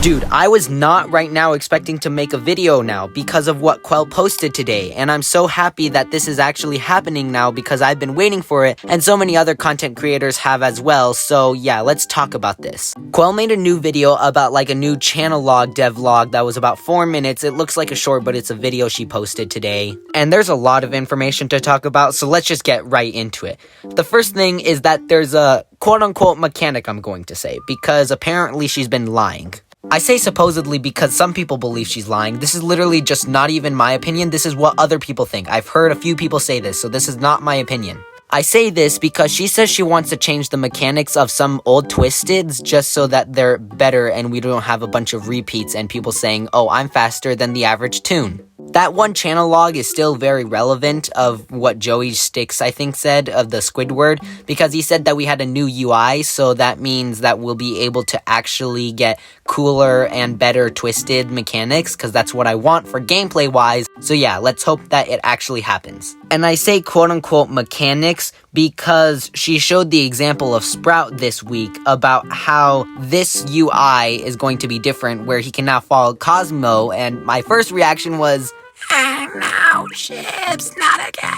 Dude, I was not right now expecting to make a video now because of what Qwel posted today, and I'm so happy that this is actually happening now because I've been waiting for it, and so many other content creators have as well, so yeah, let's talk about this. Qwel made a new video about like a new channel log devlog that was about 4 minutes. It looks like a short, but it's a video she posted today. And there's a lot of information to talk about, so let's just get right into it. The first thing is that there's a quote-unquote mechanic, I'm going to say, because apparently she's been lying. I say supposedly because some people believe she's lying. This is literally just not even my opinion. This is what other people think. I've heard a few people say this, so this is not my opinion. I say this because she says she wants to change the mechanics of some old Twisteds just so that they're better and we don't have a bunch of repeats and people saying, oh, I'm faster than the average Toon. That one channel log is still very relevant of what Joey Sticks, I think, said of the Squidward, because he said that we had a new UI, so that means that we'll be able to actually get cooler and better Twisted mechanics, because that's what I want for gameplay-wise. So yeah, let's hope that it actually happens. And I say quote-unquote mechanics because she showed the example of Sprout this week about how this UI is going to be different, where he can now follow Cosmo, and my first reaction was, no, ships, not again.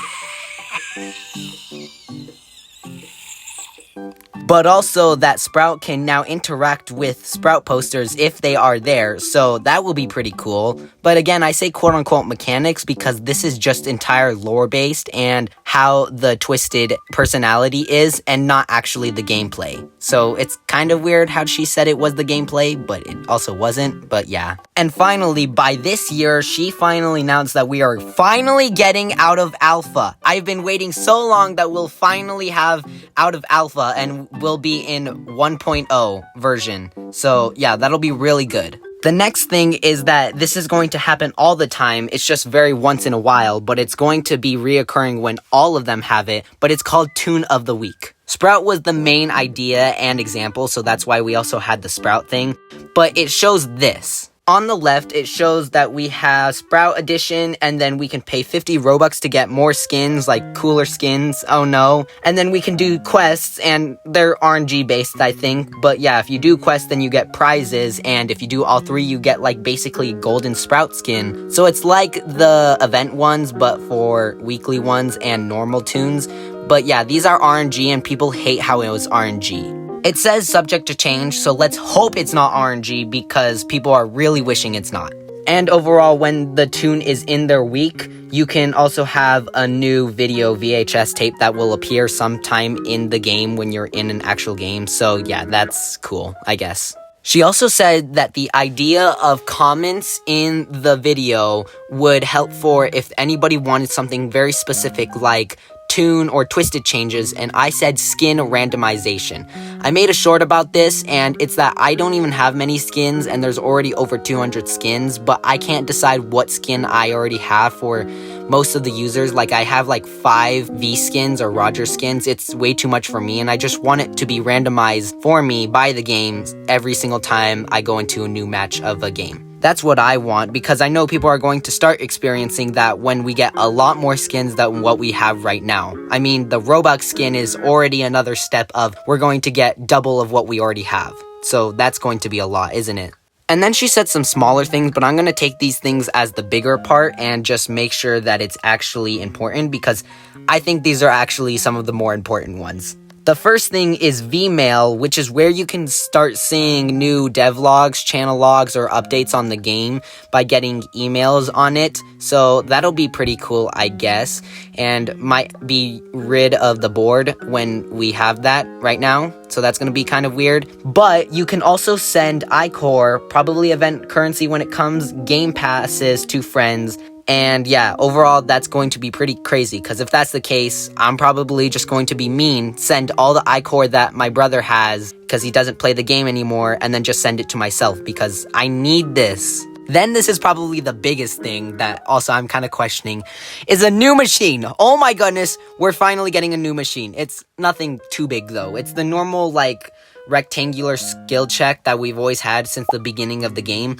But also that Sprout can now interact with Sprout posters if they are there, so that will be pretty cool. But again, I say quote-unquote mechanics because this is just entire lore-based and how the Twisted personality is and not actually the gameplay. So it's kind of weird how she said it was the gameplay, but it also wasn't, but yeah. And finally, by this year, she finally announced that we are finally getting out of alpha. I've been waiting so long that we'll finally have out of alpha and we'll be in 1.0 version. So yeah, that'll be really good. The next thing is that this is going to happen all the time. It's just very once in a while, but it's going to be reoccurring when all of them have it, but it's called Toon of the Week. Sprout was the main idea and example, so that's why we also had the Sprout thing, but it shows this. On the left, it shows that we have Sprout Edition, and then we can pay 50 Robux to get more skins, like cooler skins, oh no. And then we can do quests, and they're RNG based, I think. But yeah, if you do quests, then you get prizes, and if you do all three, you get like basically golden Sprout skin. So it's like the event ones, but for weekly ones and normal Toons. But yeah, these are RNG, and people hate how it was RNG. It says subject to change, so let's hope it's not RNG because people are really wishing it's not. And overall, when the Toon is in their week, you can also have a new video VHS tape that will appear sometime in the game when you're in an actual game. So yeah, that's cool, I guess. She also said that the idea of comments in the video would help for if anybody wanted something very specific like Toon or Twisted changes, and I said skin randomization. I made a short about this, and it's that I don't even have many skins, and there's already over 200 skins, but I can't decide what skin I already have for most of the users. Like, I have like 5 V skins or Roger skins. It's way too much for me, and I just want it to be randomized for me by the game every single time I go into a new match of a game. That's what I want, because I know people are going to start experiencing that when we get a lot more skins than what we have right now. I mean, the Robux skin is already another step of we're going to get double of what we already have. So that's going to be a lot, isn't it? And then she said some smaller things, but I'm going to take these things as the bigger part and just make sure that it's actually important, because I think these are actually some of the more important ones. The first thing is Vmail, which is where you can start seeing new devlogs, channel logs, or updates on the game by getting emails on it. So that'll be pretty cool, I guess, and might be rid of the board when we have that right now. So that's going to be kind of weird. But you can also send iCore, probably event currency when it comes, game passes to friends. And yeah, overall, that's going to be pretty crazy, because if that's the case, I'm probably just going to be mean, send all the iCore that my brother has, because he doesn't play the game anymore, and then just send it to myself, because I need this. Then this is probably the biggest thing that also I'm kind of questioning, is a new machine. Oh my goodness, we're finally getting a new machine. It's nothing too big though. It's the normal, like, rectangular skill check that we've always had since the beginning of the game.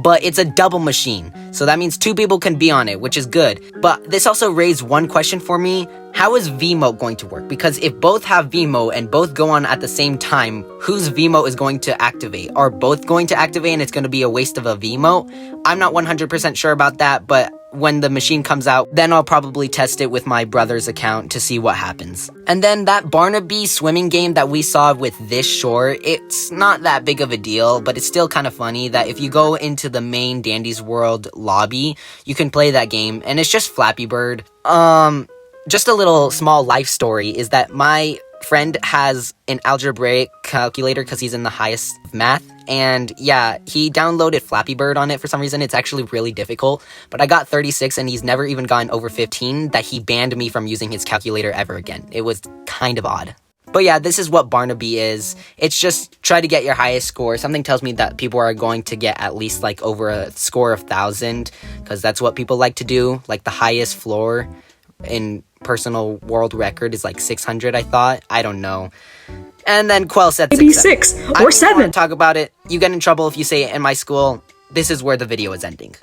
But it's a double machine, so that means 2 people can be on it, which is good. But this also raised one question for me. How is V-Mode going to work? Because if both have V-Mode and both go on at the same time, whose V-Mode is going to activate? Are both going to activate and it's going to be a waste of a V-Mode? I'm not 100% sure about that, but when the machine comes out, then I'll probably test it with my brother's account to see what happens. And then that Barnaby swimming game that we saw with this short, it's not that big of a deal, but it's still kind of funny that if you go into the main Dandy's World lobby, you can play that game, and it's just Flappy Bird. Just a little small life story is that my friend has an algebraic calculator because he's in the highest math, and yeah, he downloaded Flappy Bird on it for some reason. It's actually really difficult, but I got 36 and he's never even gotten over 15 that he banned me from using his calculator ever again. It was kind of odd. But yeah, this is what Barnaby is. It's just try to get your highest score. Something tells me that people are going to get at least like over a score of 1,000 because that's what people like to do. Like the highest floor in personal world record is like 600, I thought. I don't know. And then Qwel said maybe 6 or 7. I don't talk about it. You get in trouble if you say it in my school. This is where the video is ending.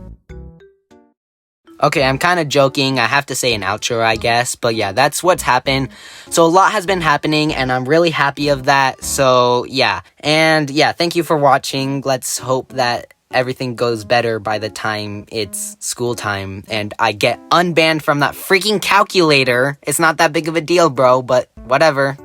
Okay, I'm kind of joking. I have to say an outro, I guess. But yeah, that's what's happened. So a lot has been happening, and I'm really happy of that. So yeah. And yeah, thank you for watching. Let's hope that everything goes better by the time it's school time and I get unbanned from that freaking calculator. It's not that big of a deal, bro, but whatever.